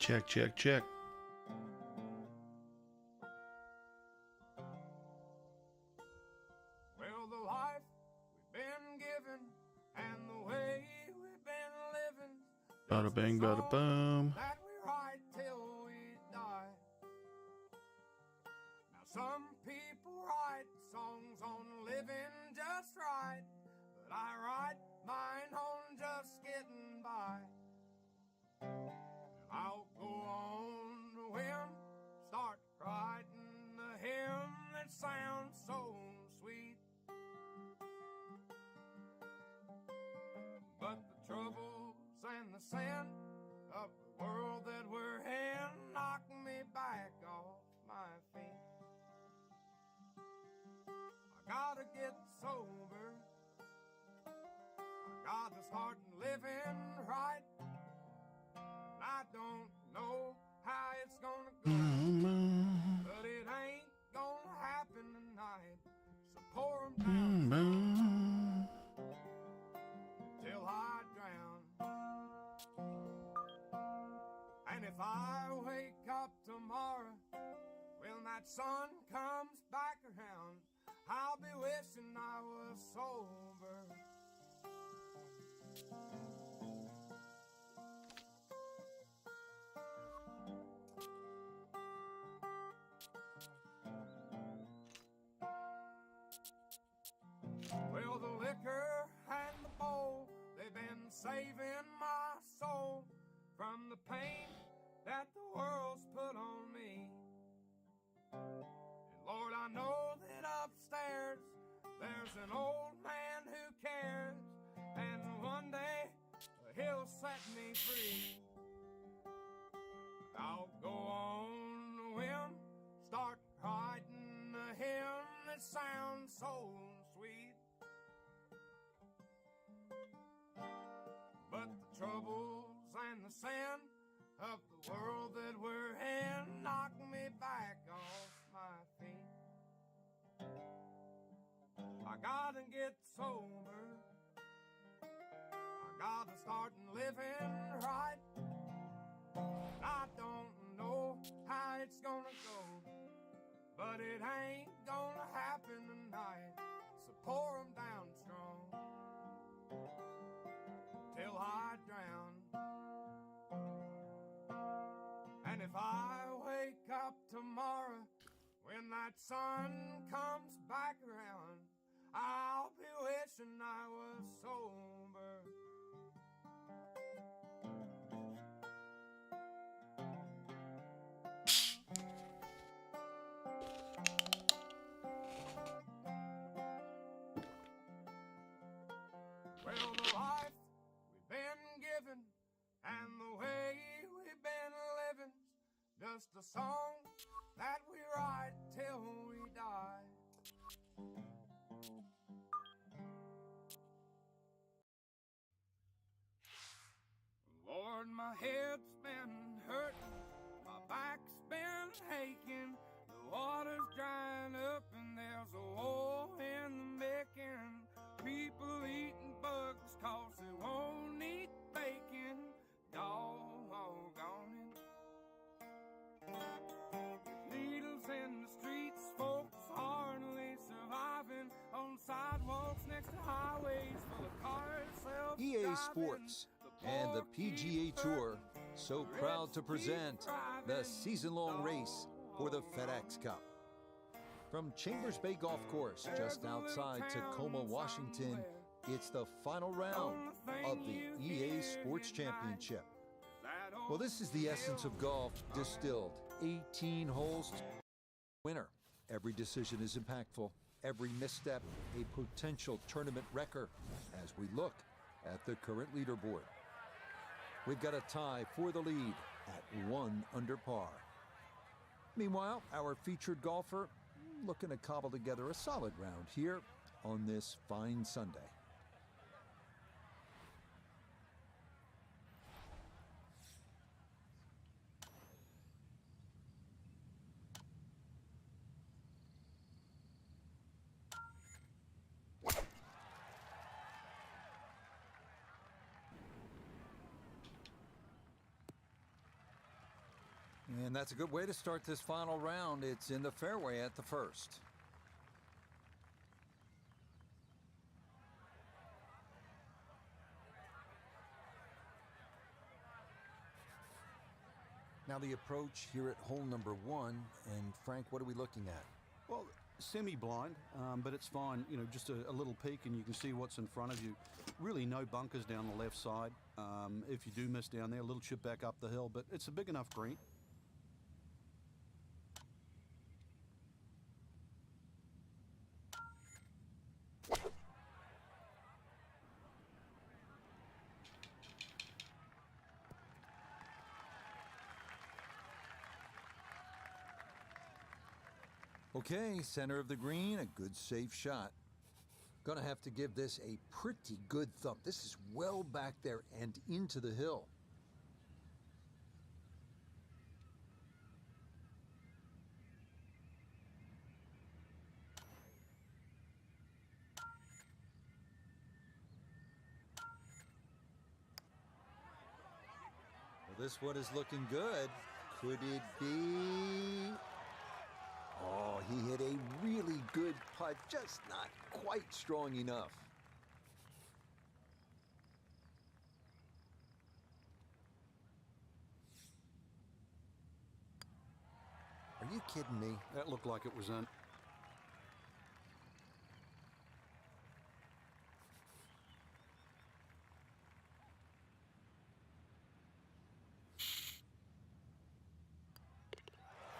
Check, check, check. Well, the life we've been given and the way we've been living, Bada bang, bada boom. that we write till we die. Now some people write songs on living just right, but I write mine on just getting by. I'll go on the whim, start writing a hymn that sounds so sweet. But the troubles and the sin of the world that we're in knock me back off my feet. I gotta get sober, I gotta start living right. I don't know how it's gonna go, but it ain't gonna happen tonight. So pour 'em down till I drown. And if I wake up tomorrow when that sun comes back around, I'll be wishing I was sober. Well, the liquor and the bowl, they've been saving my soul from the pain that the world's put on me. And Lord, I know that upstairs there's an old man who cares, and one day he'll set me free. I'll go on the whim, start writing a hymn that sounds so sweet. But the troubles and the sin of the world that we're in knock me back off my feet. I gotta get sober, I gotta start living right. I don't know how it's gonna go, but it ain't gonna happen tonight. So pour 'em down strong till I drown. And if I wake up tomorrow when that sun comes back around, I'll be wishing I was sober. Well, the life we've been given and the way we've been living, just a song that we write till we die. Lord, my head's been hurting, my back's been aching, the water's drying up and there's a war in the making. People eating bugs 'cause they won't eat bacon. Doggone it. Needles in the streets, folks hardly surviving on sidewalks next to highways full of cars. EA Sports and the PGA Tour so proud to present the season-long race for the FedEx Cup. From Chambers Bay Golf Course, just outside Tacoma, Washington, it's the final round of the EA Sports Championship. Well, this is the essence of golf distilled. 18 holes to winner. Every decision is impactful. Every misstep, a potential tournament wrecker, as we look at the current leaderboard. We've got a tie for the lead at 1 under par. Meanwhile, our featured golfer looking to cobble together a solid round here on this fine Sunday. And that's a good way to start this final round. It's in the fairway at the first. Now the approach here at hole number 1. And Frank, what are we looking at? Well, semi-blind, but it's fine. You know, just a little peek and you can see what's in front of you. Really no bunkers down the left side. If you do miss down there, a little chip back up the hill, but it's a big enough green. Okay, center of the green, a good safe shot. Gonna have to give this a pretty good thump. This is well back there and into the hill. Well, this one is looking good. Could it be? Oh, he hit a really good putt, just not quite strong enough. Are you kidding me? That looked like it was in.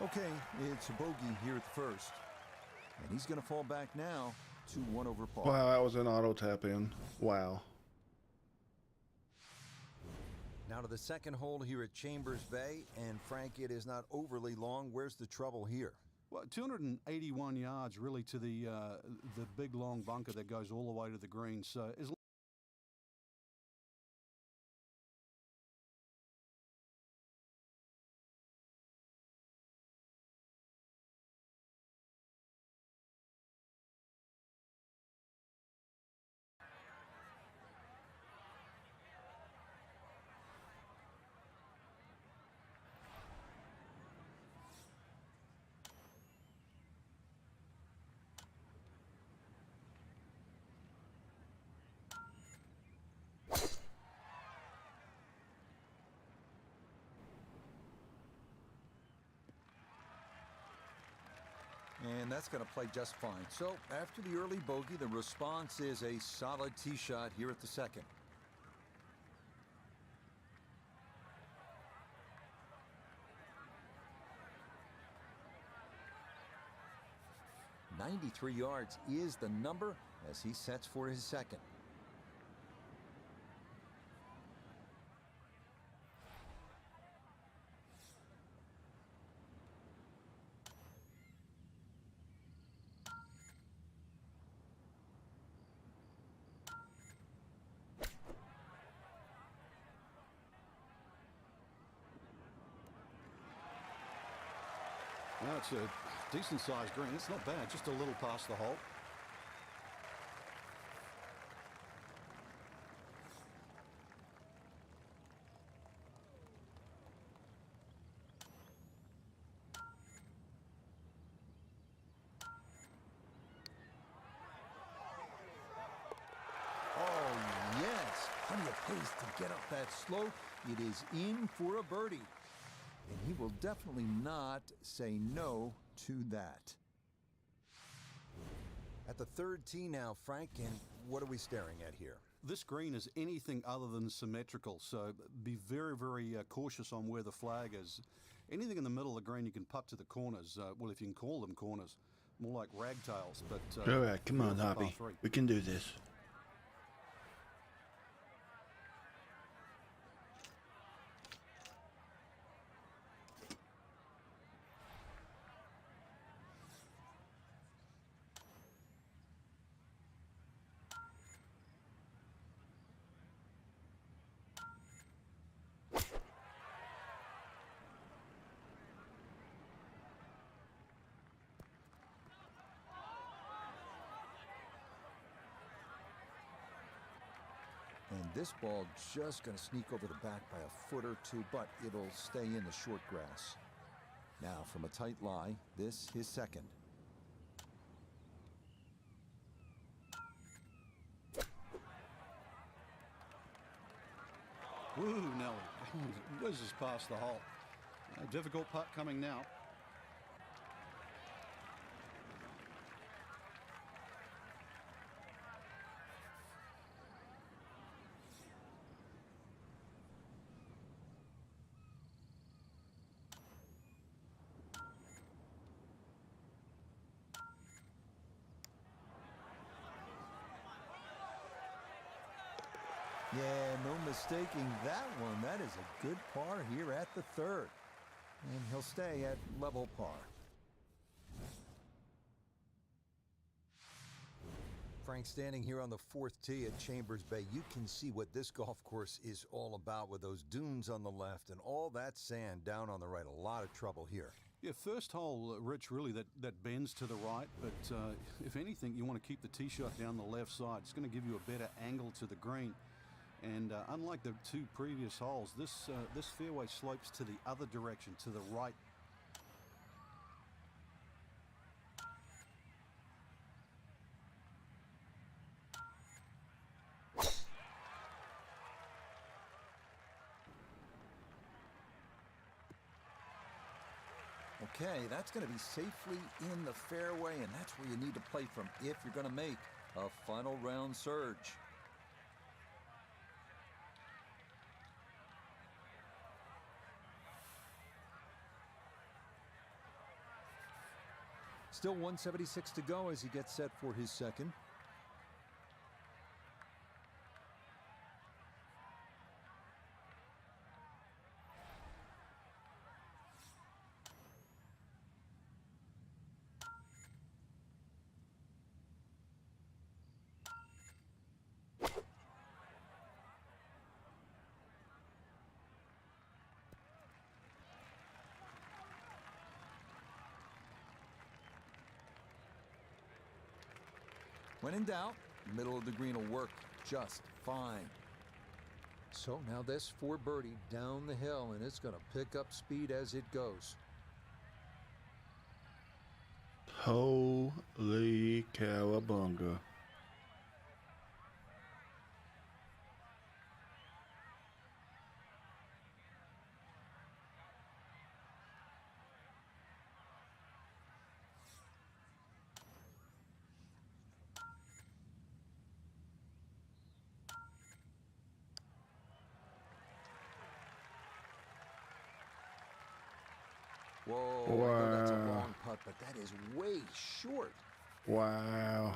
Okay, it's a bogey here at the first. And he's going to fall back now to 1 over par. Wow, that was an auto tap in. Wow. Now to the second hole here at Chambers Bay. And Frank, it is not overly long. Where's the trouble here? Well, 281 yards really to the big long bunker that goes all the way to the green. So as And that's going to play just fine. So after the early bogey, the response is a solid tee shot here at the second. "93 yards is the number as he sets for his second. now it's a decent sized green. It's not bad, just a little past the hole. Oh, yes. Plenty of pace to get up that slope. It is in for a birdie. And he will definitely not say no to that. At the third tee now, Frank, and what are we staring at here? This green is anything other than symmetrical, so be very, very cautious on where the flag is. Anything in the middle of the green you can putt to the corners. Well, if you can call them corners, more like ragtails. But All right, come on, par Hoppy. three. We can do this. And this ball just going to sneak over the back by a foot or two, but it'll stay in the short grass. Now from a tight lie, this his second. Woo, Nelly. Whizzes past the hole. A difficult putt coming now. Yeah, no mistaking that one. That is a good par here at the third. And he'll stay at level par. Frank, standing here on the fourth tee at Chambers Bay, you can see what this golf course is all about with those dunes on the left and all that sand down on the right. A lot of trouble here. Yeah, first hole, Rich, really that bends to the right, but if anything, you want to keep the tee shot down the left side. It's going to give you a better angle to the green. And unlike the two previous holes, this fairway slopes to the other direction, to the right. Okay, that's going to be safely in the fairway, and that's where you need to play from if you're going to make a final round surge. Still 176 to go as he gets set for his second. When in doubt, middle of the green will work just fine. So now this for birdie down the hill, and it's going to pick up speed as it goes. Holy cowabunga. Whoa, I know that's a long putt, but that is way short. Wow.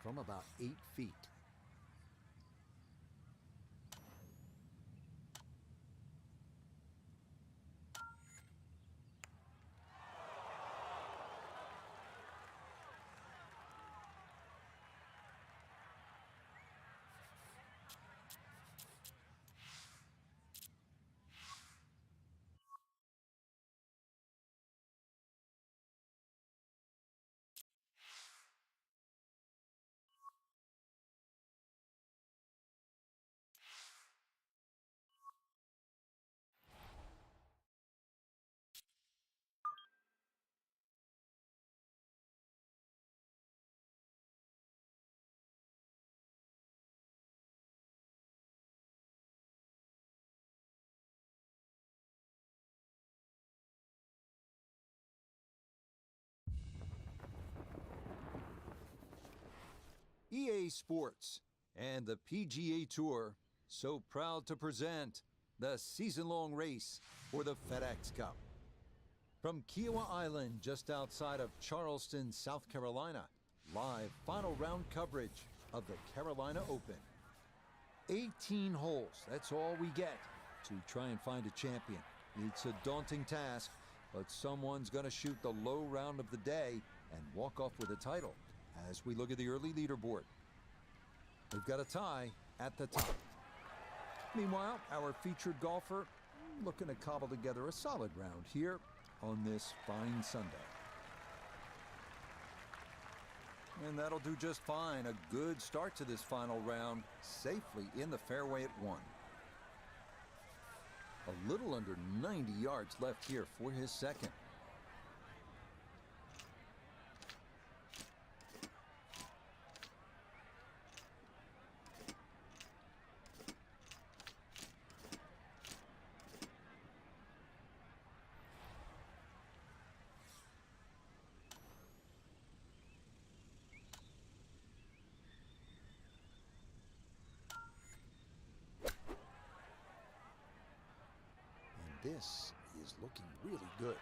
From about 8 feet. EA Sports and the PGA Tour so proud to present the season-long race for the FedEx Cup. From Kiowa Island, just outside of Charleston, South Carolina, live final round coverage of the Carolina Open. 18 holes, that's all we get to try and find a champion. It's a daunting task, but someone's going to shoot the low round of the day and walk off with a title as we look at the early leaderboard. We've got a tie at the top. Meanwhile, our featured golfer looking to cobble together a solid round here on this fine Sunday. And that'll do just fine. A good start to this final round, safely in the fairway at 1. A little under 90 yards left here for his second. This is looking really good.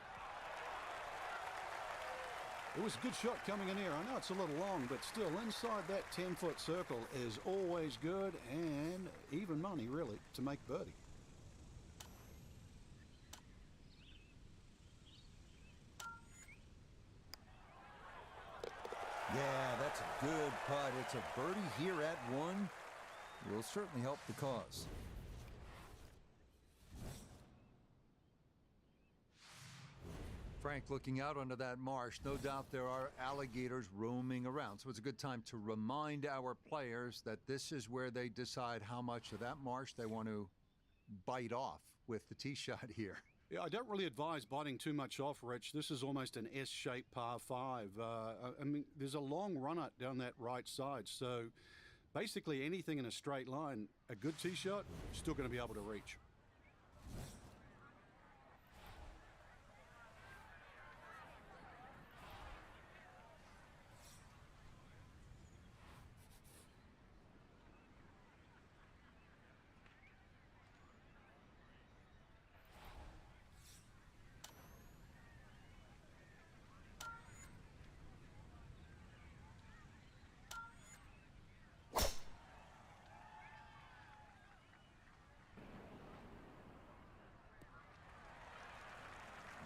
It was a good shot coming in here. I know it's a little long, but still inside that 10-foot circle is always good, and even money, really, to make birdie. Yeah, that's a good putt. It's a birdie here at 1. Will certainly help the cause. Frank, looking out onto that marsh, no doubt there are alligators roaming around. So it's a good time to remind our players that this is where they decide how much of that marsh they want to bite off with the tee shot here. Yeah, I don't really advise biting too much off, Rich. This is almost an S-shaped par 5. I mean, there's a long run-up down that right side. So basically anything in a straight line, a good tee shot, still going to be able to reach.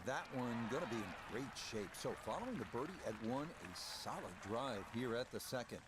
That one going to be in great shape. So following the birdie at 1, a solid drive here at the second.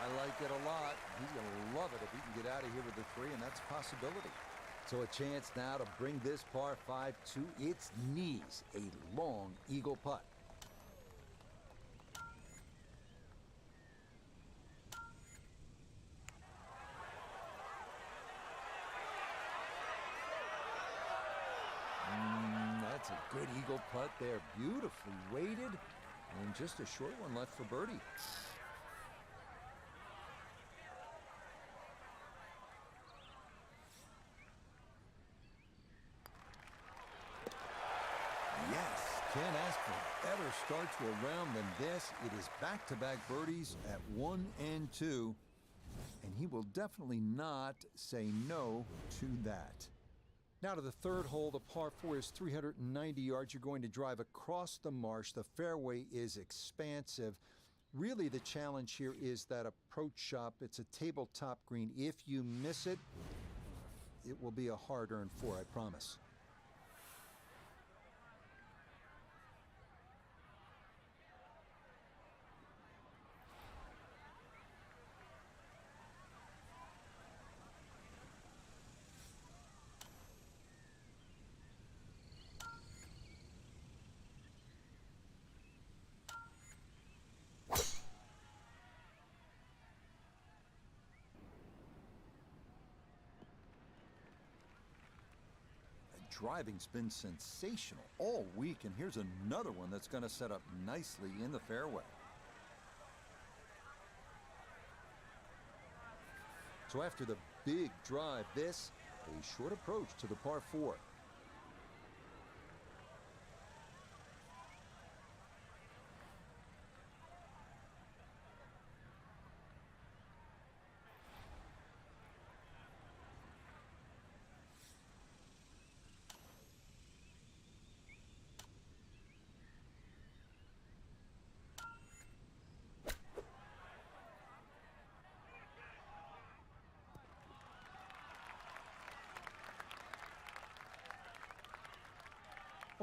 I like it a lot. He's going to love it if he can get out of here with the 3, and that's a possibility. So a chance now to bring this par 5 to its knees. A long eagle putt. That's a good eagle putt there. Beautifully weighted, and just a short one left for birdie. Can't ask for a better start to a round than this. It is back-to-back birdies at 1 and 2, and he will definitely not say no to that. Now to the third hole. The par 4 is 390 yards. You're going to drive across the marsh. The fairway is expansive. Really, the challenge here is that approach shot. It's a tabletop green. If you miss it, it will be a hard-earned 4, I promise. driving's been sensational all week, and here's another one that's going to set up nicely in the fairway. So after the big drive, this, a short approach to the par 4.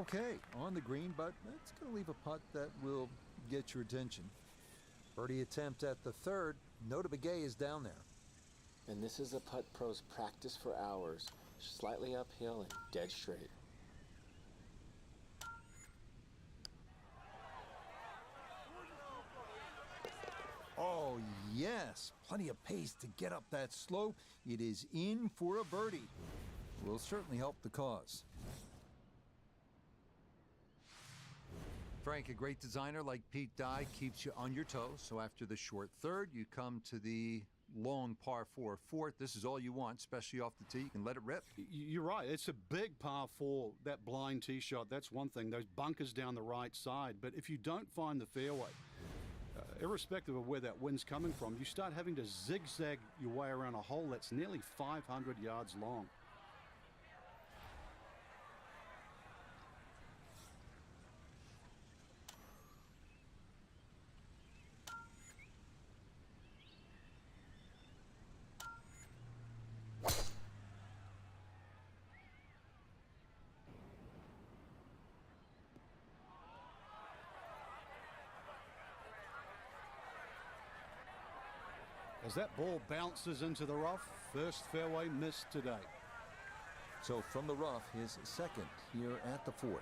Okay, on the green, but it's going to leave a putt that will get your attention. Birdie attempt at the 3rd. Nota Begay is down there. And this is a putt pros practice for hours, slightly uphill and dead straight. Oh, yes, plenty of pace to get up that slope. It is in for a birdie. Will certainly help the cause. Frank, a great designer like Pete Dye keeps you on your toes. So after the short 3rd, you come to the long par 4 4th. This is all you want, especially off the tee. You can let it rip. You're right. It's a big par 4, that blind tee shot. That's one thing. Those bunkers down the right side. But if you don't find the fairway, irrespective of where that wind's coming from, you start having to zigzag your way around a hole that's nearly 500 yards long. As that ball bounces into the rough, first fairway missed today. So from the rough, his 2nd here at the 4th.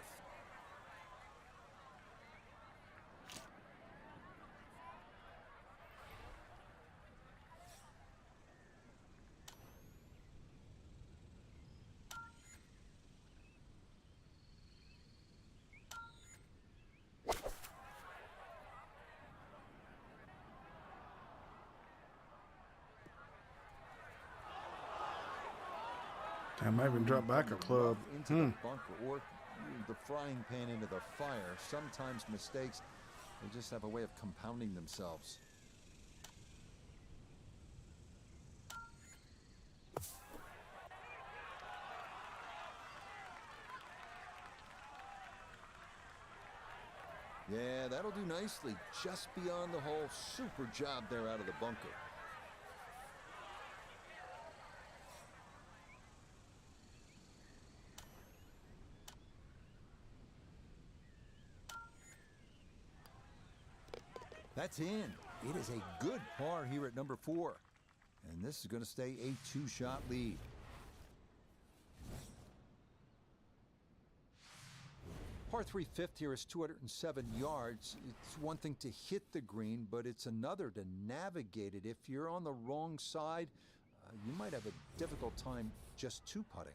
I might even drop back a club. Into the bunker or the frying pan into the fire. Sometimes mistakes, they just have a way of compounding themselves. Yeah, that'll do nicely. Just beyond the hole. Super job there out of the bunker. That's in. It is a good par here at number 4. And this is going to stay a 2-shot lead. Par 3 fifth here is 207 yards. It's one thing to hit the green, but it's another to navigate it. If you're on the wrong side, you might have a difficult time just 2-putting.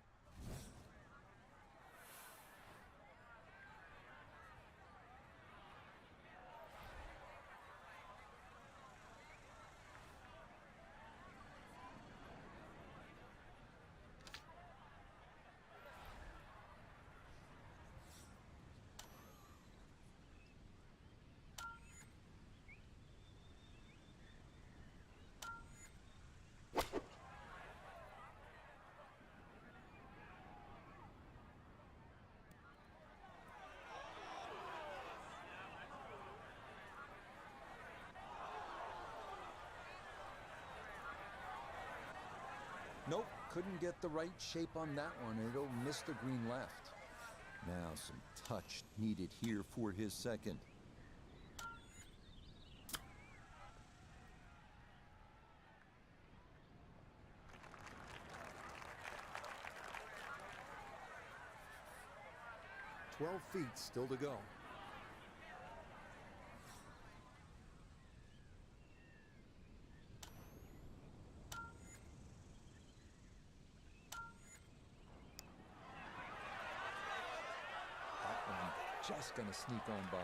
Nope, couldn't get the right shape on that one. It'll miss the green left. Now some touch needed here for his 2nd. "12 feet still to go." just going to sneak on by.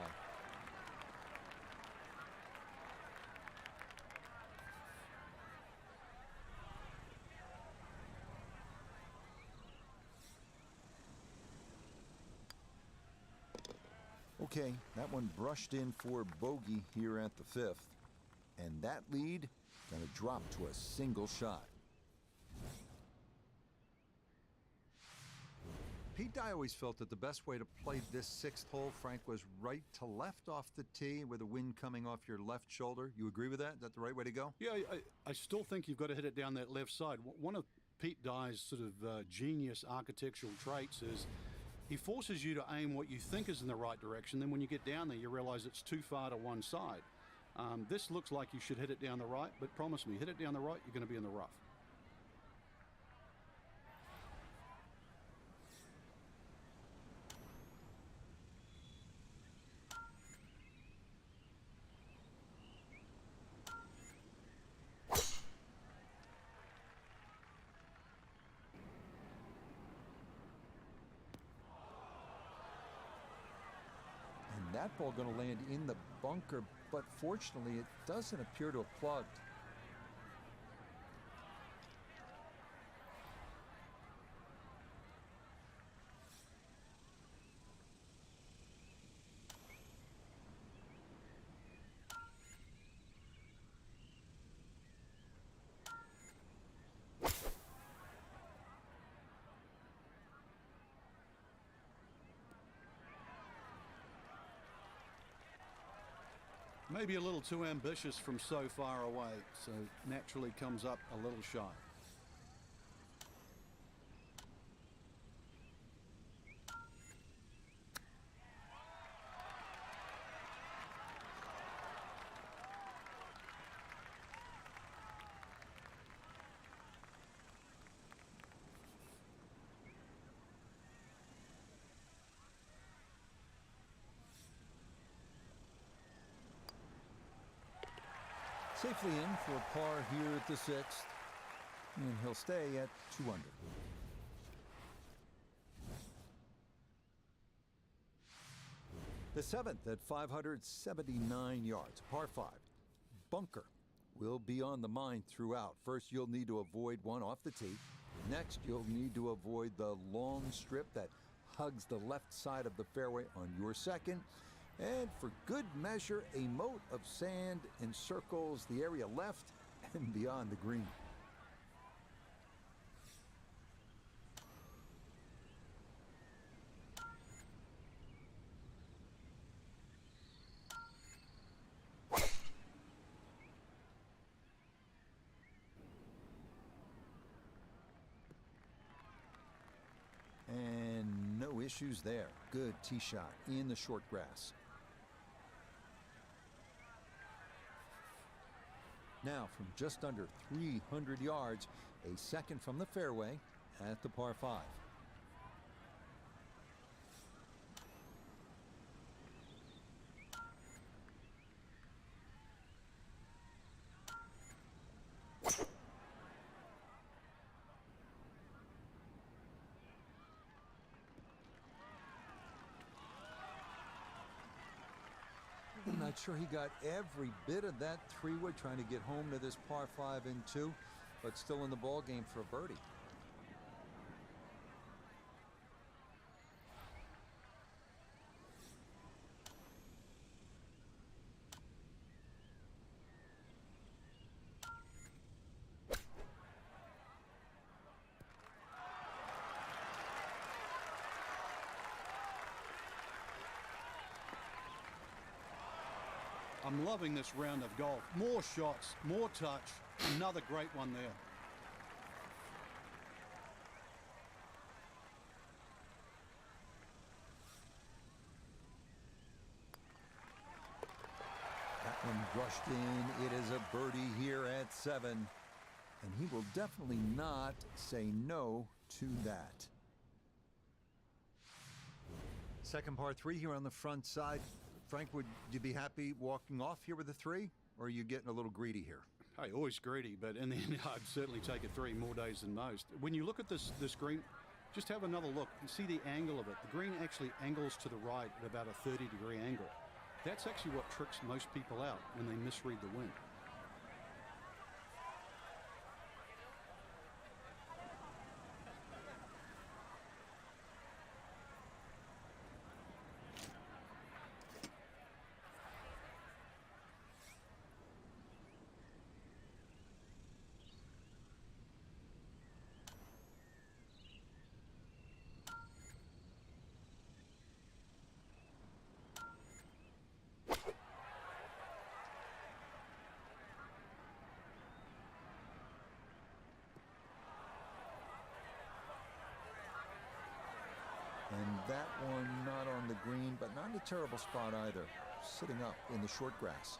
Okay, that one brushed in for bogey here at the 5th. And that lead going to drop to a single shot. Pete Dye always felt that the best way to play this 6th hole, Frank, was right to left off the tee with the wind coming off your left shoulder. You agree with that? Is that the right way to go? Yeah, I still think you've got to hit it down that left side. One of Pete Dye's sort of genius architectural traits is he forces you to aim what you think is in the right direction. Then when you get down there, you realize it's too far to one side. This looks like you should hit it down the right, but promise me, hit it down the right, you're going to be in the rough. That ball going to land in the bunker, but fortunately it doesn't appear to have plugged. Maybe a little too ambitious from so far away, so naturally comes up a little shy. Safely in for a par here at the 6th, and he'll stay at 2 under. The 7th at 579 yards, par 5. Bunker will be on the mind throughout. First, you'll need to avoid one off the tee. Next, you'll need to avoid the long strip that hugs the left side of the fairway on your second. And for good measure, a moat of sand encircles the area left and beyond the green. And no issues there. Good tee shot in the short grass. Now, from just under 300 yards, a second from the fairway at the par 5. I'm not sure he got every bit of that 3-wood trying to get home to this par 5 and 2, but still in the ball game for a birdie. I'm loving this round of golf. More shots, more touch, another great one there. That one brushed in. It is a birdie here at 7. And he will definitely not say no to that. Second par 3 here on the front side. Frank, would you be happy walking off here with a 3? Or are you getting a little greedy here? Hey, always greedy, but in the end, I'd certainly take a 3 more days than most. When you look at this green, Just have another look and see the angle of it. The green actually angles to the right at about a 30-degree angle. That's actually what tricks most people out when they misread the wind. And that one not on the green, but not in a terrible spot either. Sitting up in the short grass.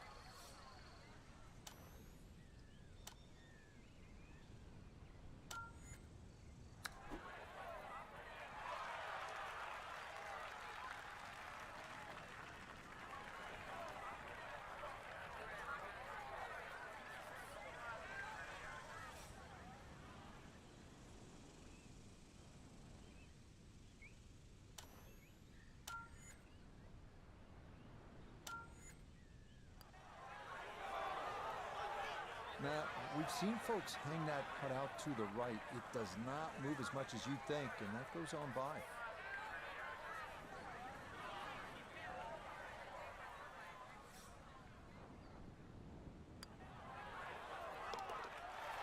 Now, we've seen folks hang that putt out to the right. It does not move as much as you'd think, and that goes on by.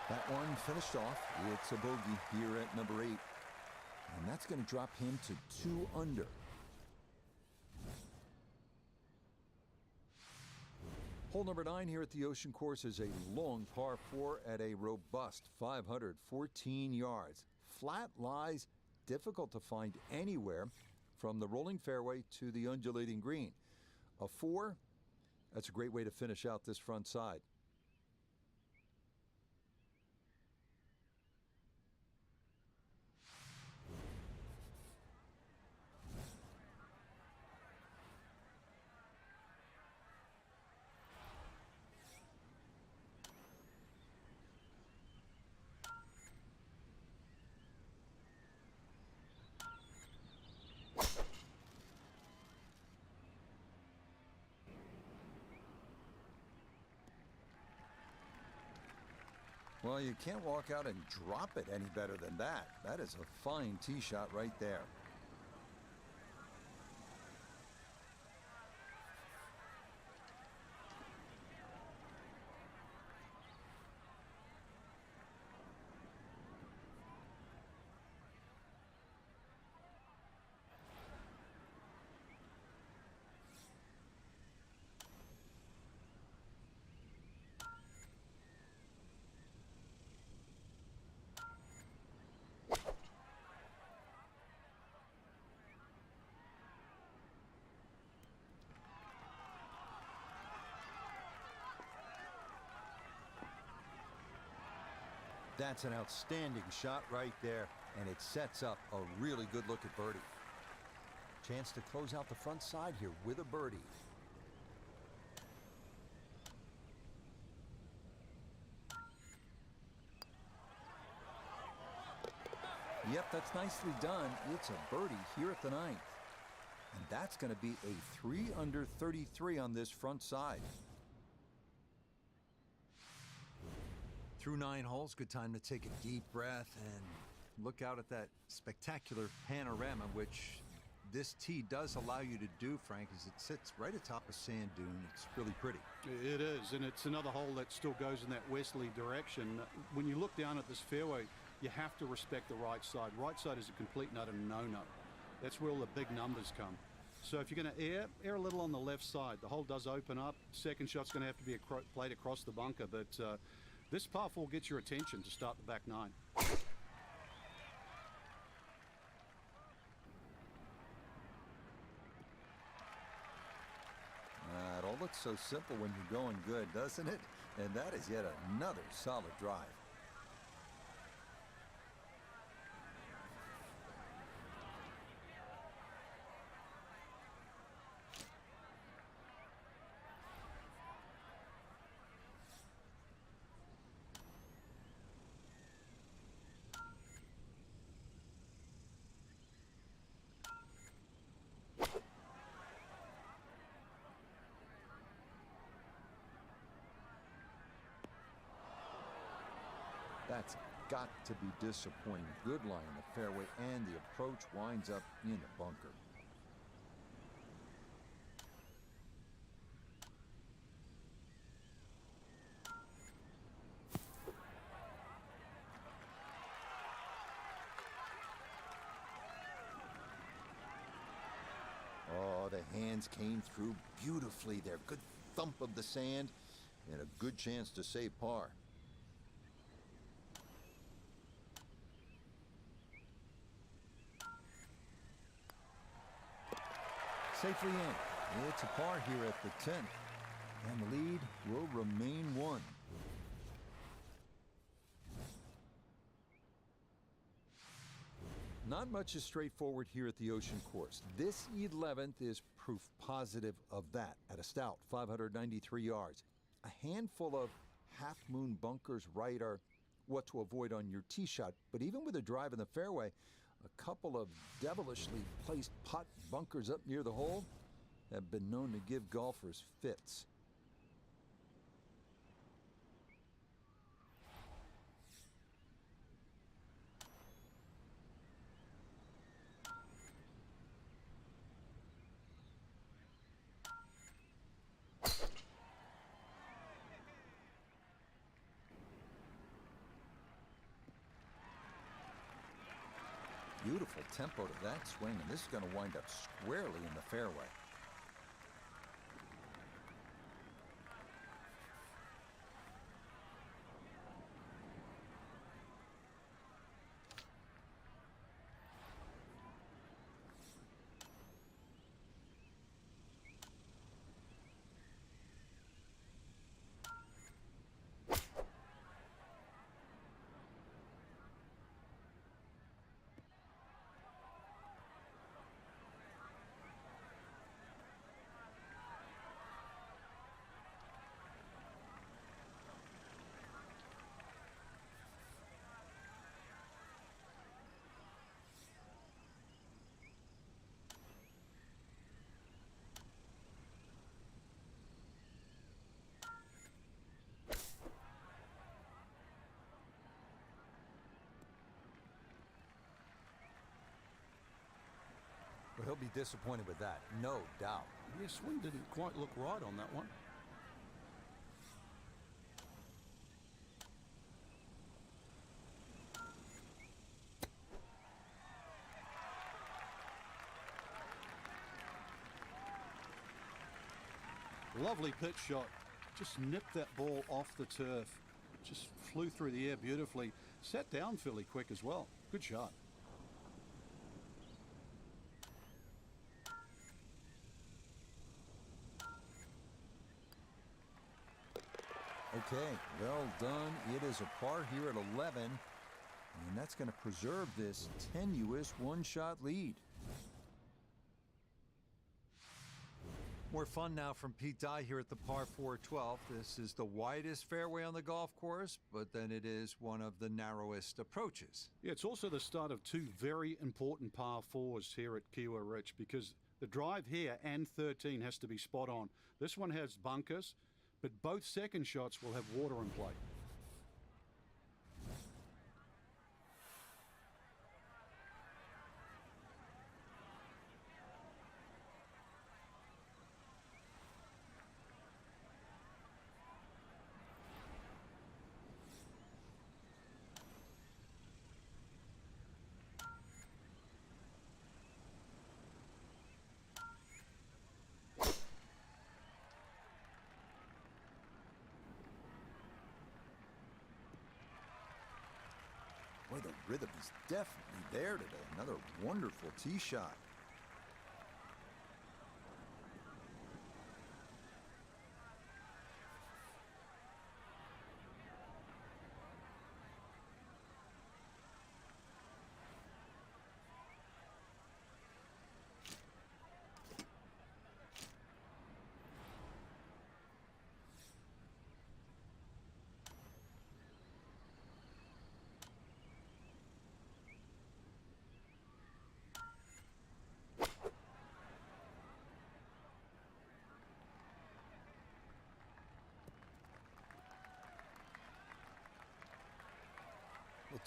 That one finished off. It's a bogey here at number 8. And that's going to drop him to 2 under. Hole number 9 here at the Ocean Course is a long par 4 at a robust 514 yards. Flat lies, difficult to find anywhere from the rolling fairway to the undulating green. A 4, that's a great way to finish out this front side. Well, you can't walk out and drop it any better than that. That is a fine tee shot right there. That's an outstanding shot right there, and it sets up a really good look at birdie. Chance to close out the front side here with a birdie. Yep, that's nicely done. It's a birdie here at the 9th. And that's going to be a 3 under 33 on this front side. Through 9 holes, good time to take a deep breath and look out at that spectacular panorama, which this tee does allow you to do, Frank, as it sits right atop a sand dune. It's really pretty. It is, and it's another hole that still goes in that westerly direction. When you look down at this fairway, you have to respect the right side. Right side is a complete nut and no-no. That's where all the big numbers come. So if you're going to err a little on the left side. The hole does open up. Second shot's going to have to be played across the bunker, but this par 4 gets your attention to start the back 9. It all looks so simple when you're going good, doesn't it? And that is yet another solid drive. That's got to be disappointing. Good lie in the fairway, and the approach winds up in the bunker. Oh, the hands came through beautifully there. Good thump of the sand and a good chance to save par. Safely in. It's a par here at the 10th, and the lead will remain one. Not much is straightforward here at the Ocean Course. This 11th is proof positive of that at a stout 593 yards. A handful of half-moon bunkers right are what to avoid on your tee shot, but even with a drive in the fairway, a couple of devilishly placed putt bunkers up near the hole have been known to give golfers fits. Beautiful tempo to that swing, and this is going to wind up squarely in the fairway. Well, he'll be disappointed with that, no doubt. Yeah, swing didn't quite look right on that one. Lovely pitch shot. Just nipped that ball off the turf. Just flew through the air beautifully. Sat down fairly quick as well. Good shot. Okay, well done. It is a par here at 11, and that's going to preserve this tenuous one-shot lead. More fun now from Pete Dye here at the par 4 12th. This is the widest fairway on the golf course, but then it is one of the narrowest approaches. Yeah, it's also the start of two very important par 4s here at Kiwa Rich, because the drive here and 13 has to be spot on. This one has bunkers, but both second shots will have water in play. Boy, the rhythm is definitely there today. Another wonderful tee shot.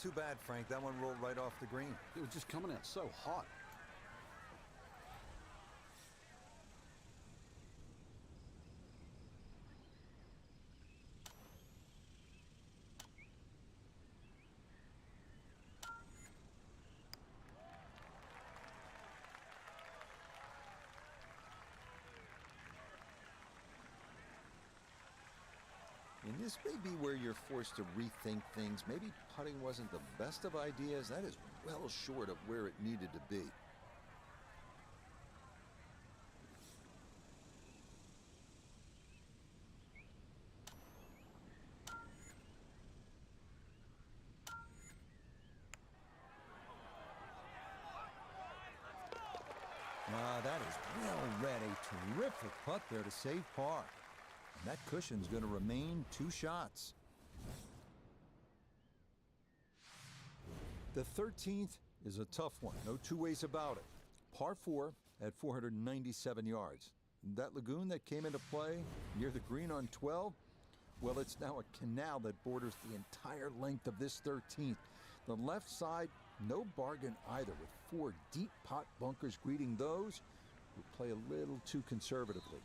Too bad, Frank. That one rolled right off the green. It was just coming out so hot. And this may be where you're forced to rethink things. Maybe putting wasn't the best of ideas. That is well short of where it needed to be. That is well read. A terrific putt there to save par. And that cushion's going to remain 2 shots. The 13th is a tough one. No two ways about it. Par 4 at 497 yards. That lagoon that came into play near the green on 12, well, it's now a canal that borders the entire length of this 13th. The left side, no bargain either, with 4 deep pot bunkers greeting those who play a little too conservatively.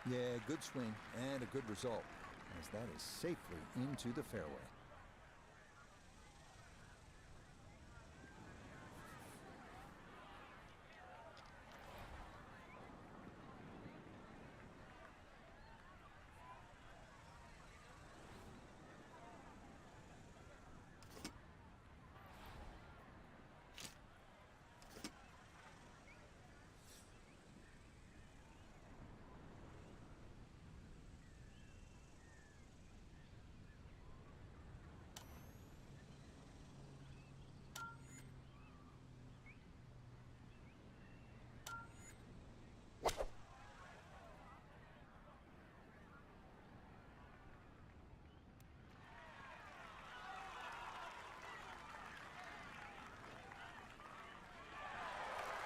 Yeah, good swing and a good result, as that is safely into the fairway.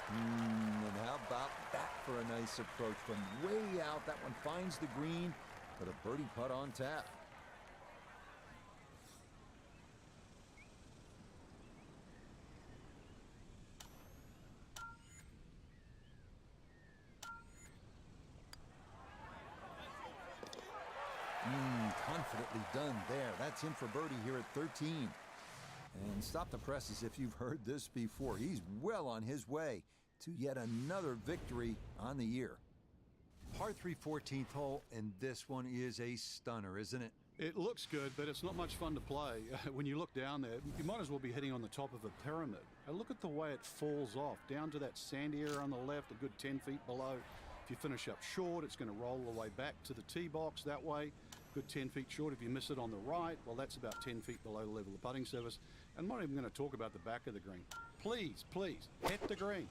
And how about that for a nice approach from way out? That one finds the green for the birdie putt on tap. Confidently done there. That's in for birdie here at 13. And stop the press as if you've heard this before. He's well on his way to yet another victory on the year. Par 3 14th hole, and this one is a stunner, isn't it? It looks good, but it's not much fun to play. When you look down there, you might as well be hitting on the top of a pyramid. And look at the way it falls off, down to that sandy area on the left, a good 10 feet below. If you finish up short, it's going to roll the way back to the tee box that way. Good 10 feet short. If you miss it on the right, well, that's about 10 feet below the level of putting surface. I'm not even going to talk about the back of the green. Please, please, hit the green.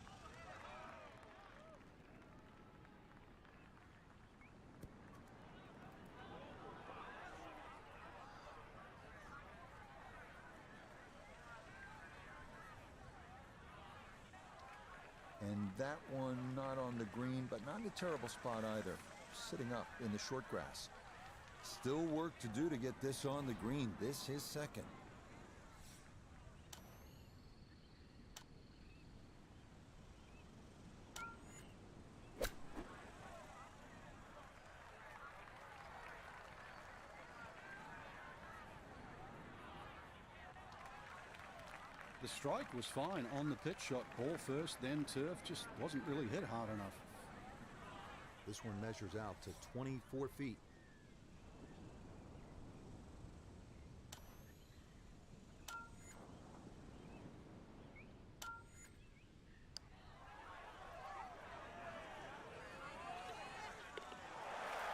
And that one not on the green, but not in a terrible spot either. Sitting up in the short grass. Still work to do to get this on the green. This is second. The strike was fine on the pitch shot. Ball first, then turf. Just wasn't really hit hard enough. This one measures out to 24 feet.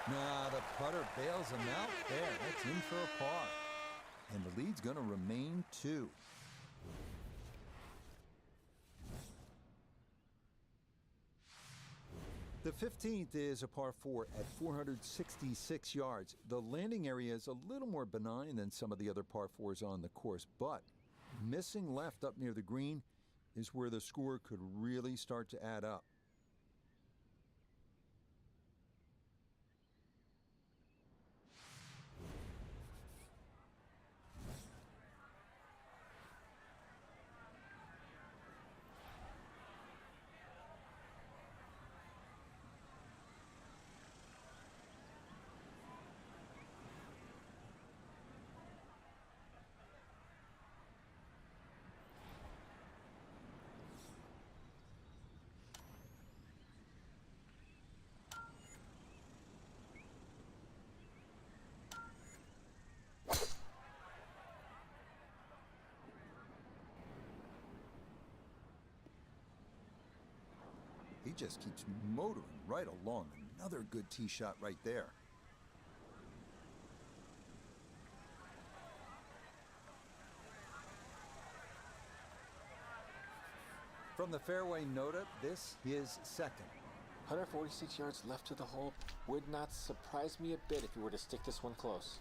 Nah, the putter bails him out there. That's in for a par. And the lead's going to remain 2. The 15th is a par 4 at 466 yards. The landing area is a little more benign than some of the other par 4s on the course, but missing left up near the green is where the score could really start to add up. He just keeps motoring right along. Another good tee shot right there. From the fairway nota, this is second. 146 yards left to the hole. Would not surprise me a bit if you were to stick this one close.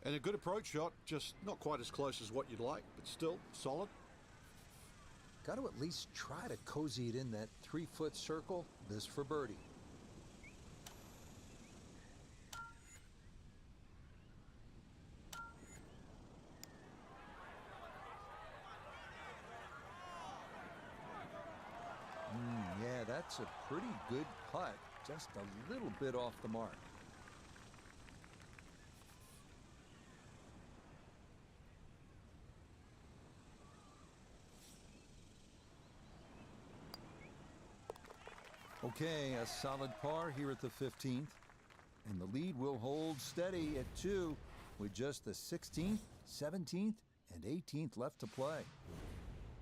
And a good approach shot, just not quite as close as what you'd like, but still solid. Got to at least try to cozy it in that 3-foot circle. This for birdie. Yeah, that's a pretty good putt. Just a little bit off the mark. Okay, a solid par here at the 15th. And the lead will hold steady at 2 with just the 16th, 17th, and 18th left to play.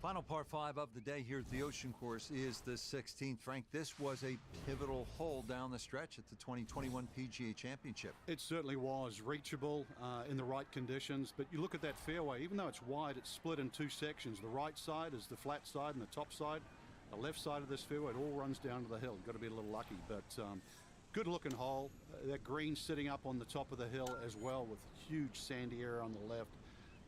Final par 5 of the day here at the Ocean Course is the 16th. Frank, this was a pivotal hole down the stretch at the 2021 PGA Championship. It certainly was reachable in the right conditions, but you look at that fairway, even though it's wide, it's split in 2 sections. The right side is the flat side and the top side. The left side of this fairway, it all runs down to the hill. You've got to be a little lucky, but good looking hole. That green sitting up on the top of the hill as well with huge sandy area on the left.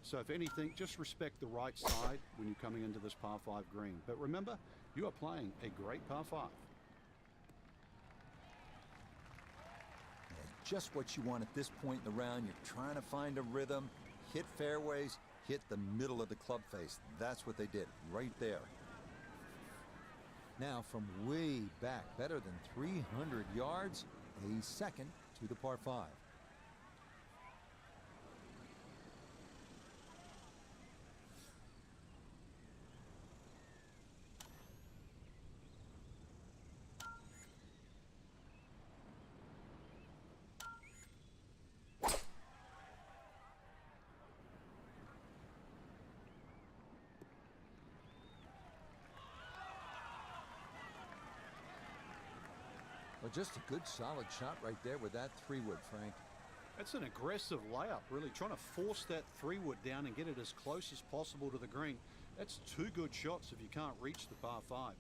So if anything, just respect the right side when you're coming into this par 5 green. But remember, you are playing a great par 5. Just what you want at this point in the round. You're trying to find a rhythm, hit fairways, hit the middle of the club face. That's what they did right there. Now from way back, better than 300 yards, a second to the par 5. Well, just a good solid shot right there with that 3-wood, Frank. That's an aggressive layup, really trying to force that 3-wood down and get it as close as possible to the green. That's 2 good shots if you can't reach the par 5.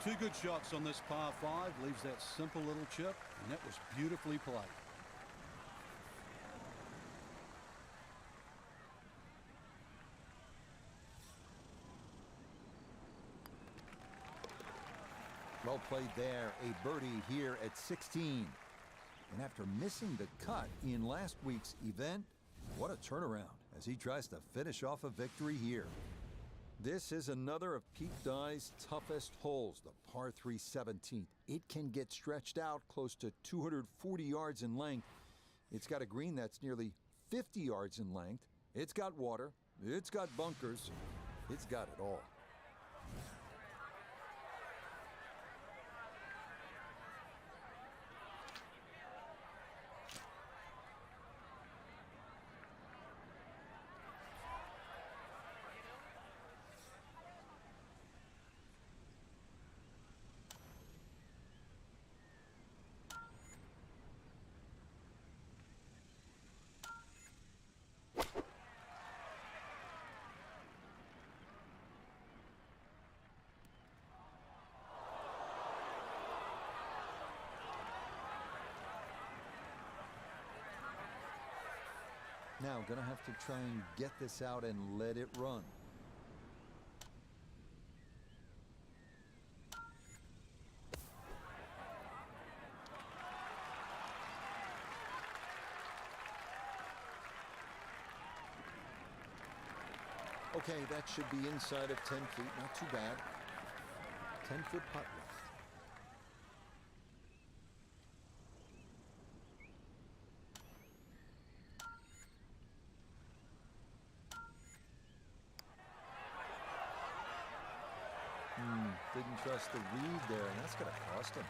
Two good shots on this par 5, leaves that simple little chip, and that was beautifully played. Well played there, a birdie here at 16. And after missing the cut in last week's event, what a turnaround as he tries to finish off a victory here. This is another of Pete Dye's toughest holes, the par 3 17th. It can get stretched out close to 240 yards in length. It's got a green that's nearly 50 yards in length. It's got water. It's got bunkers. It's got it all. Now, gonna have to try and get this out and let it run. Okay, that should be inside of 10 feet, not too bad. 10-foot putt left. Didn't trust the read there, and that's going to cost him.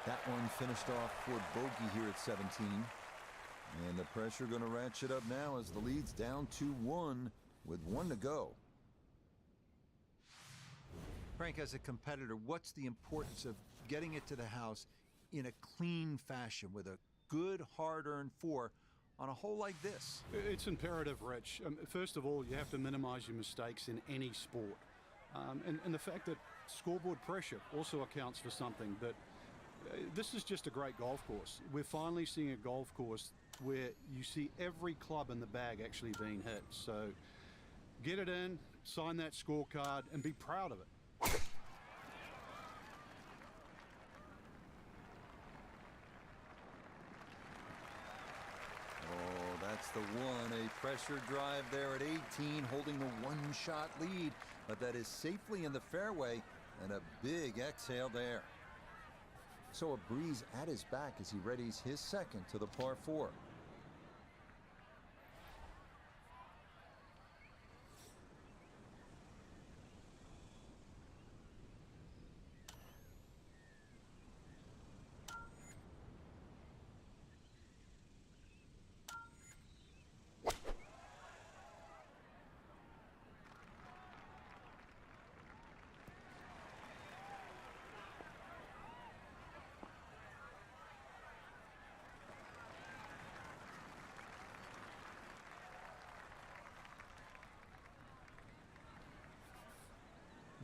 That one finished off for bogey here at 17. And the pressure going to ratchet up now as the lead's down 2-1 with 1 to go. Frank, as a competitor, what's the importance of getting it to the house in a clean fashion with a good, hard-earned 4 on a hole like this? It's imperative, Rich. First of all, you have to minimize your mistakes in any sport. And the fact that scoreboard pressure also accounts for something. But this is just a great golf course. We're finally seeing a golf course where you see every club in the bag actually being hit. So get it in, sign that scorecard, and be proud of it. Oh, that's the one. A pressure drive there at 18, holding the one-shot lead. But that is safely in the fairway, and a big exhale there. So a breeze at his back as he readies his second to the par 4.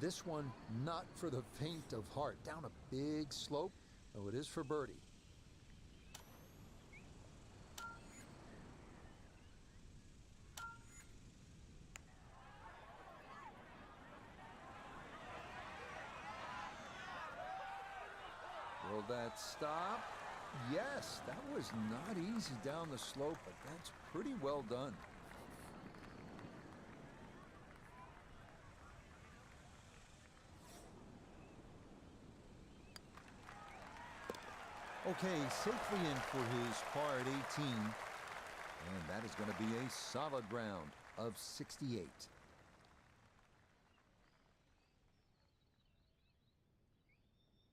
This one not for the faint of heart. Down a big slope, though it is for birdie. Will that stop? Yes, that was not easy down the slope, but that's pretty well done. Okay, safely in for his par at 18. And that is going to be a solid round of 68.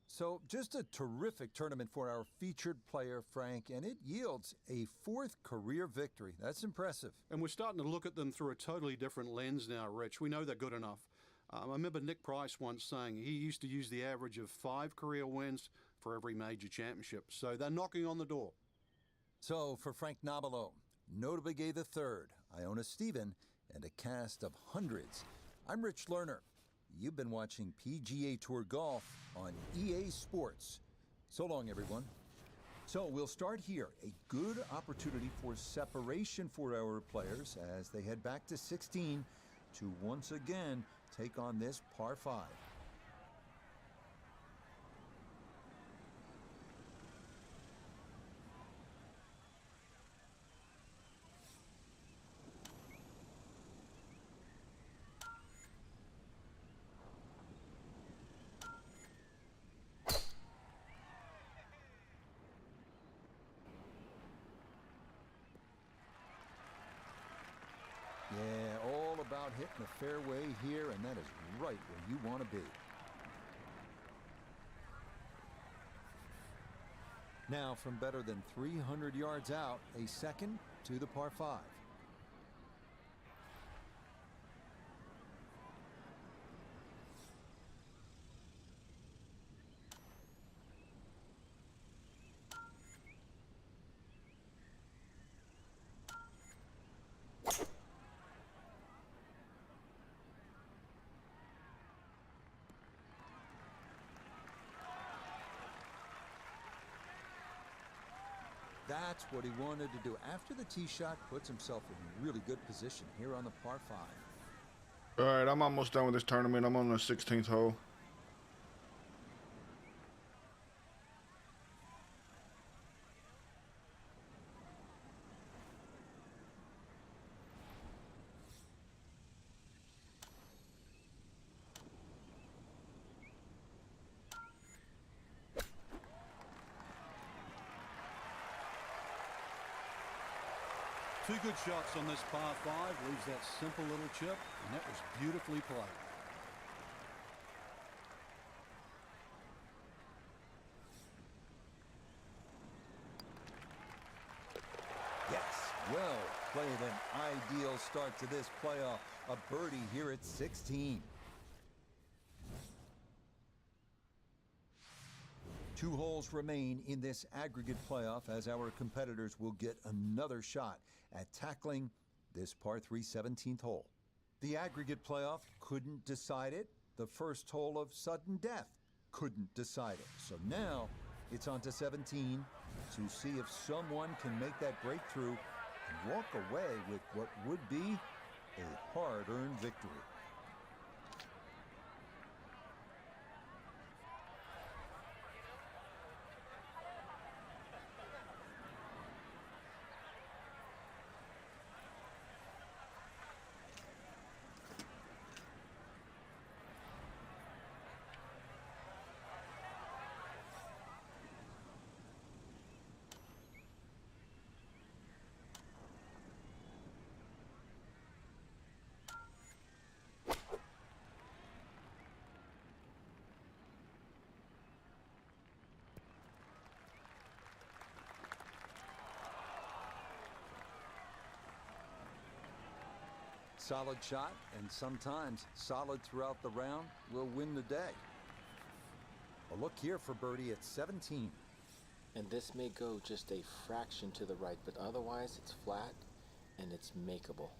So just a terrific tournament for our featured player, Frank, and it yields a 4th career victory. That's impressive. And we're starting to look at them through a totally different lens now, Rich. We know they're good enough. I remember Nick Price once saying he used to use the average of 5 career wins for every major championship. So they're knocking on the door. So for Frank Nobilo, Notably Gay III, Iona Stephen, and a cast of hundreds, I'm Rich Lerner. You've been watching PGA Tour Golf on EA Sports. So long, everyone. So we'll start here. A good opportunity for separation for our players as they head back to 16 to once again take on this par 5. Yeah, all about hitting the fairway here, and that is right where you want to be. Now, from better than 300 yards out, a second to the par 5. That's what he wanted to do. After the tee shot, puts himself in really good position here on the par 5. All right, I'm almost done with this tournament. I'm on the 16th hole. Two good shots on this par 5. Leaves that simple little chip, and that was beautifully played. Yes, well played. An ideal start to this playoff. A birdie here at 16. 2 holes remain in this aggregate playoff as our competitors will get another shot at tackling this par 3 17th hole. The aggregate playoff couldn't decide it. The first hole of sudden death couldn't decide it. So now it's on to 17 to see if someone can make that breakthrough and walk away with what would be a hard-earned victory. Solid shot, and sometimes solid throughout the round, will win the day. A look here for birdie at 17. And this may go just a fraction to the right, but otherwise it's flat and it's makeable.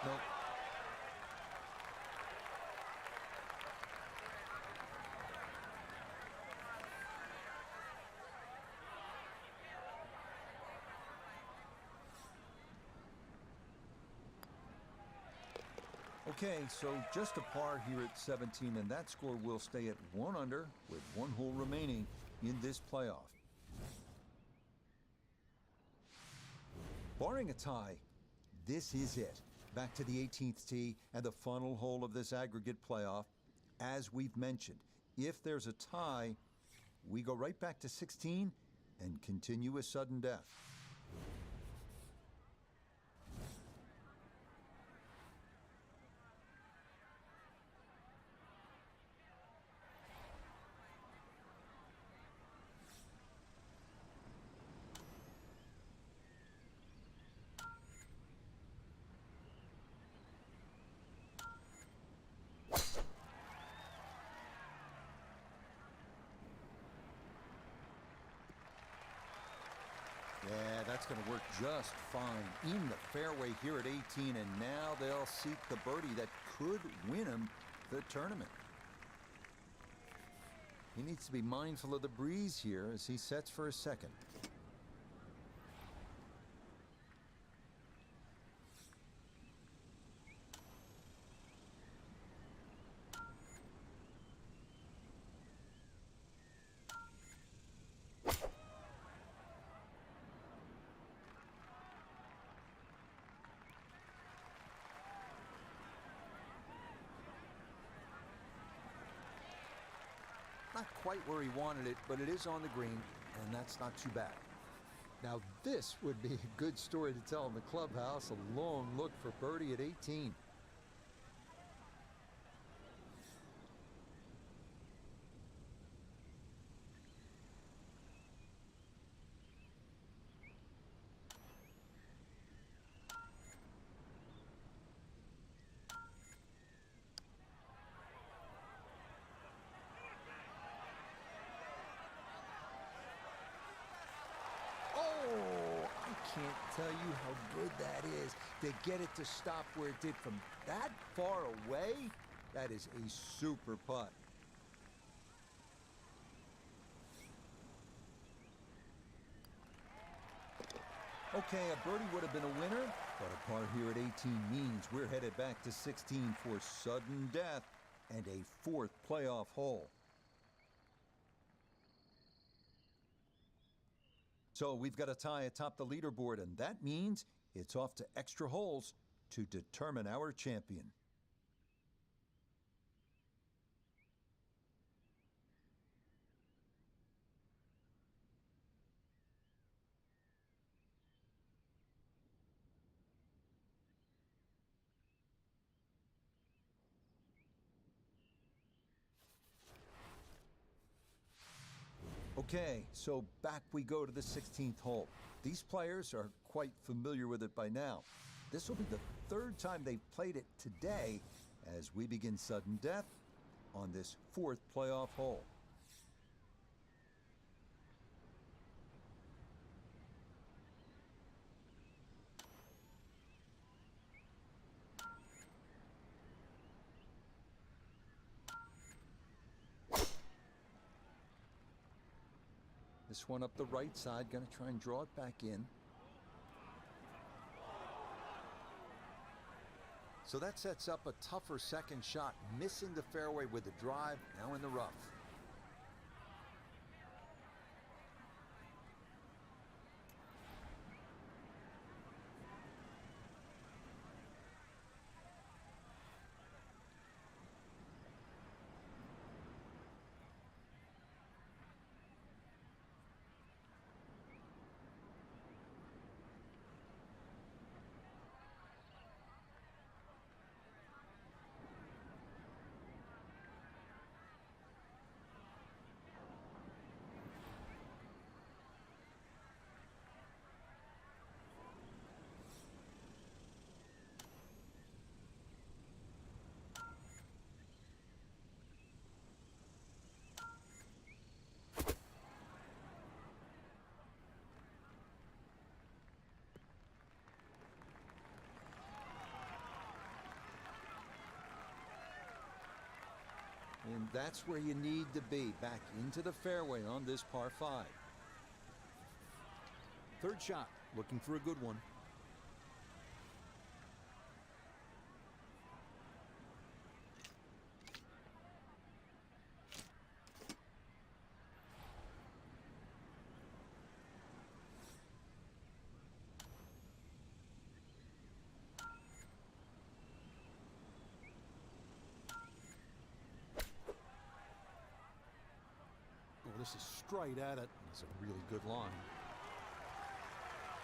Nope. Okay, so just a par here at 17, and that score will stay at 1 under with 1 hole remaining in this playoff. Barring a tie, this is it. Back to the 18th tee and the final hole of this aggregate playoff. As we've mentioned, if there's a tie, we go right back to 16 and continue with sudden death. Yeah, that's going to work just fine in the fairway here at 18, and now they'll seek the birdie that could win them the tournament. He needs to be mindful of the breeze here as he sets for a second. Not quite where he wanted it, but it is on the green, and that's not too bad. Now this would be a good story to tell in the clubhouse, a long look for birdie at 18. I can't tell you how good that is to get it to stop where it did from that far away. That is a super putt. Okay, a birdie would have been a winner, but a par here at 18 means we're headed back to 16 for sudden death and a fourth playoff hole. So we've got a tie atop the leaderboard, and that means it's off to extra holes to determine our champion. Okay, so back we go to the 16th hole. These players are quite familiar with it by now. This will be the third time they've played it today as we begin sudden death on this fourth playoff hole. This one up the right side, gonna try and draw it back in. So that sets up a tougher second shot, missing the fairway with the drive, now in the rough. And that's where you need to be, back into the fairway on this par 5. Third shot, looking for a good one. This is straight at it. It's a really good line.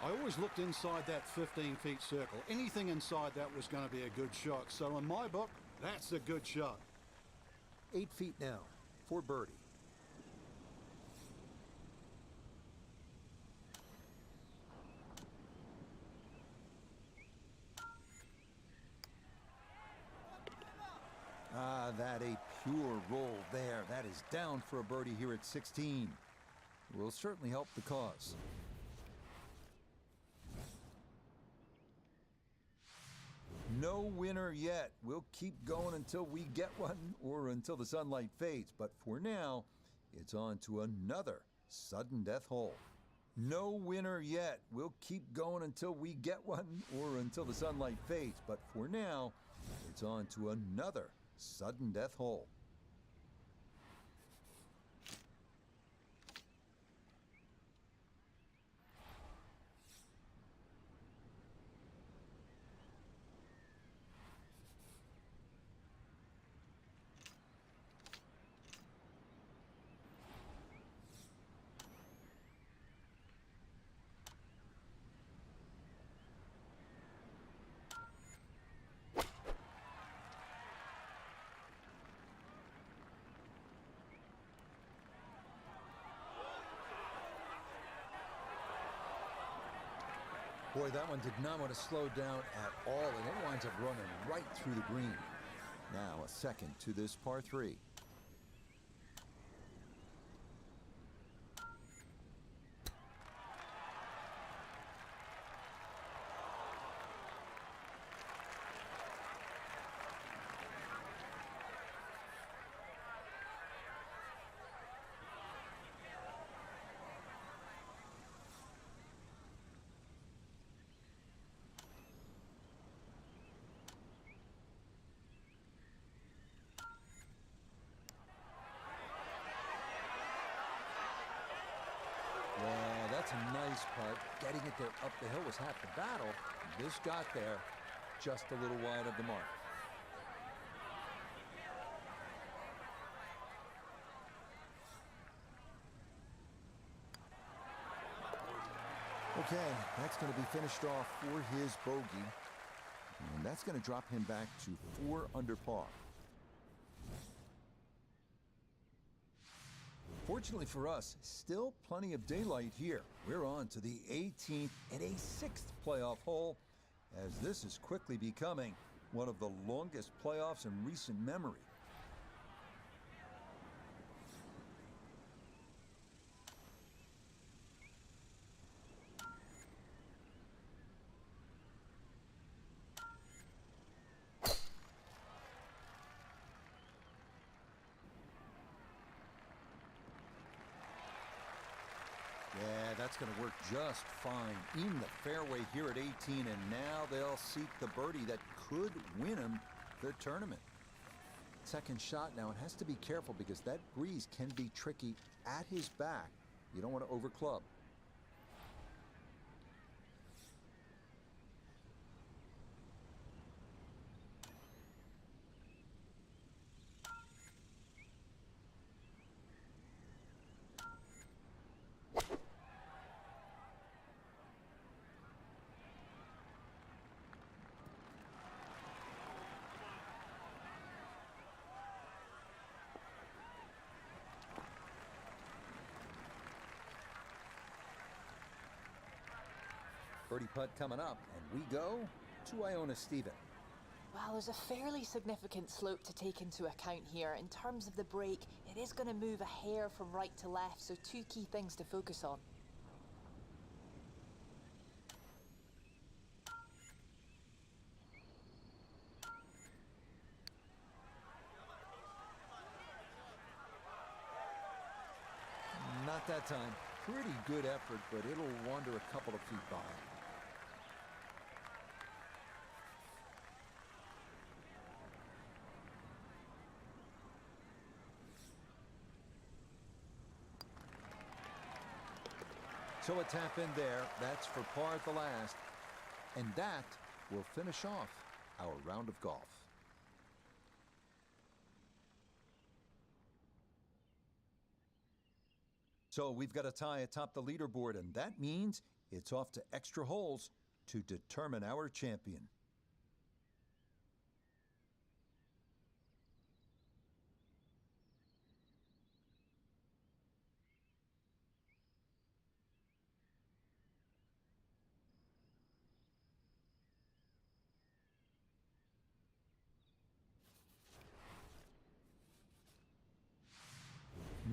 I always looked inside that 15-feet circle. Anything inside that was going to be a good shot. So in my book, that's a good shot. 8 feet now for birdie. Ah, that a pure roll there. That is down for a birdie here at 16. Will certainly help the cause. No winner yet. We'll keep going until we get one or until the sunlight fades. But for now, it's on to another sudden death hole. No winner yet. We'll keep going until we get one or until the sunlight fades. But for now, it's on to another sudden death hole. Boy, that one did not want to slow down at all, and it winds up running right through the green. Now a second to this par 3. Yeah, that's a nice putt. Getting it there up the hill was half the battle. This got there just a little wide of the mark. Okay, that's going to be finished off for his bogey. And that's going to drop him back to 4 under par. Fortunately for us, still plenty of daylight here. We're on to the 18th and a 6th playoff hole, as this is quickly becoming one of the longest playoffs in recent memory. Yeah, that's going to work just fine in the fairway here at 18, and now they'll seek the birdie that could win him the tournament. Second shot now, it has to be careful because that breeze can be tricky at his back. You don't want to overclub. Birdie putt coming up, and we go to Iona Stephen. Well, there's a fairly significant slope to take into account here. In terms of the break, it is going to move a hair from right to left, so 2 key things to focus on. Not that time. Pretty good effort, but it'll wander a couple of feet by. So a tap in there. That's for par at the last. And that will finish off our round of golf. So we've got a tie atop the leaderboard, and that means it's off to extra holes to determine our champion.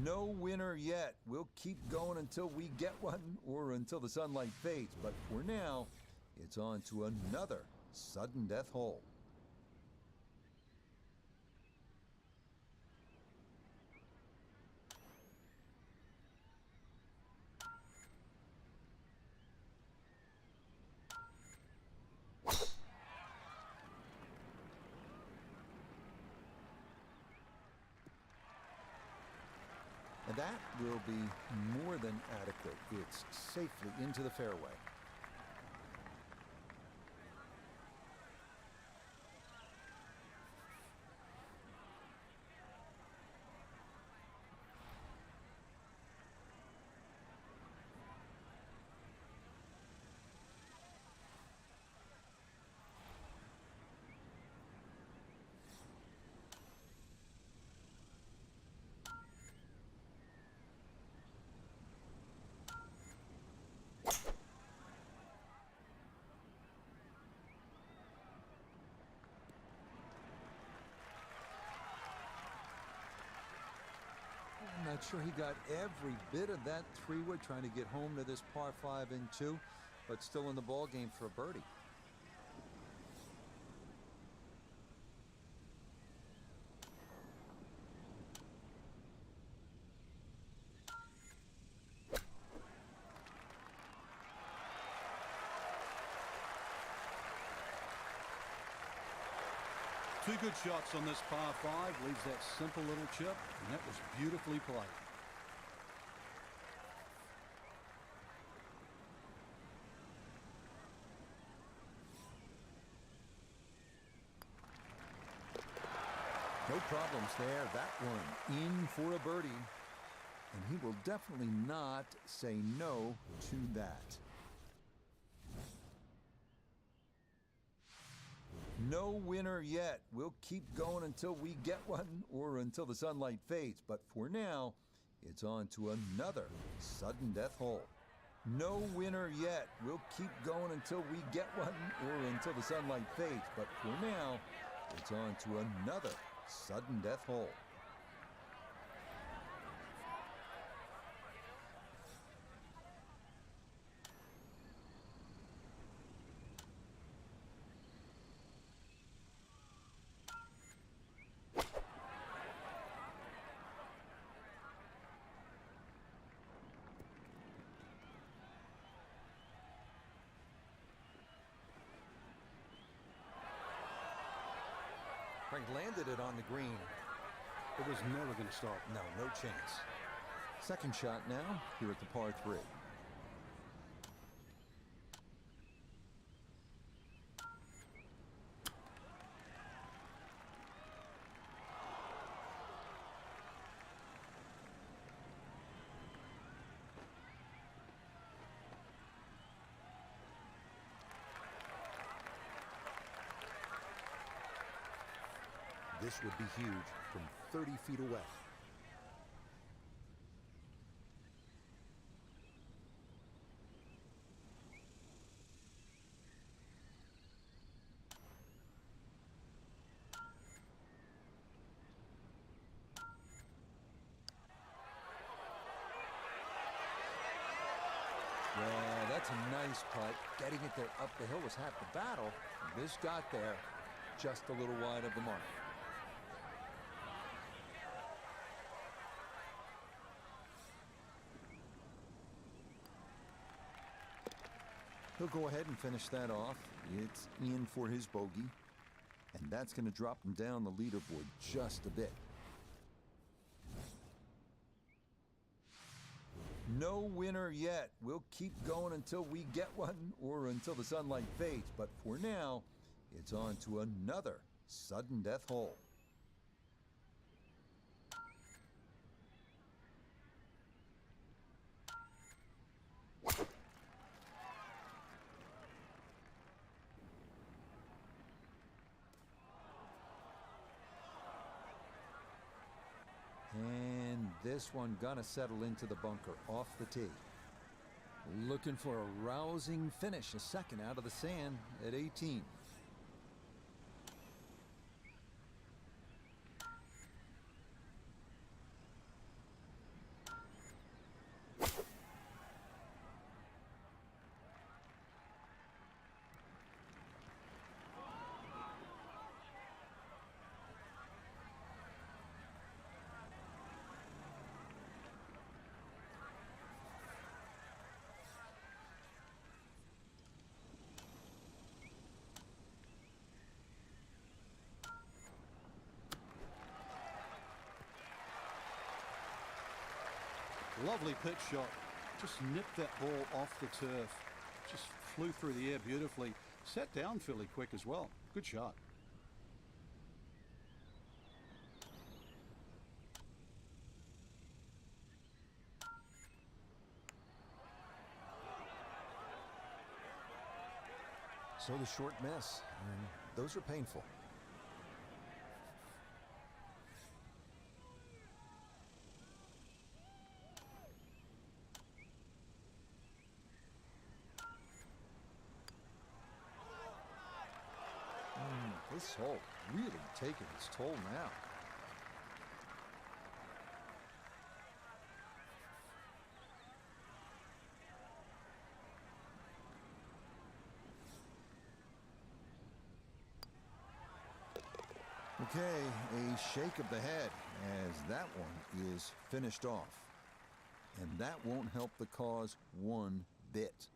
No winner yet. We'll keep going until we get one or until the sunlight fades. But for now, it's on to another sudden death hole. And that will be more than adequate. It's safely into the fairway. I'm not sure he got every bit of that three-wood trying to get home to this par 5 and 2, but still in the ball game for a birdie. Two good shots on this par 5, leaves that simple little chip, and that was beautifully played. No problems there. That one in for a birdie. And he will definitely not say no to that. No winner yet. We'll keep going until we get one or until the sunlight fades. But for now, it's on to another sudden death hole. No winner yet. We'll keep going until we get one or until the sunlight fades. But for now, it's on to another sudden death hole. Frank landed it on the green. It was never going to stop. No chance. Second shot now here at the par 3. This would be huge from 30 feet away. Well, that's a nice putt. Getting it there up the hill was half the battle. This got there just a little wide of the mark. He'll go ahead and finish that off. It's in for his bogey. And that's going to drop him down the leaderboard just a bit. No winner yet. We'll keep going until we get one or until the sunlight fades. But for now, it's on to another sudden death hole. And this one gonna settle into the bunker off the tee. Looking for a rousing finish, a second out of the sand at 18. Lovely pitch shot. Just nipped that ball off the turf. Just flew through the air beautifully. Sat down fairly quick as well. Good shot. So the short miss, and those are painful. This hole really taking its toll now. Okay, a shake of the head as that one is finished off. And that won't help the cause one bit.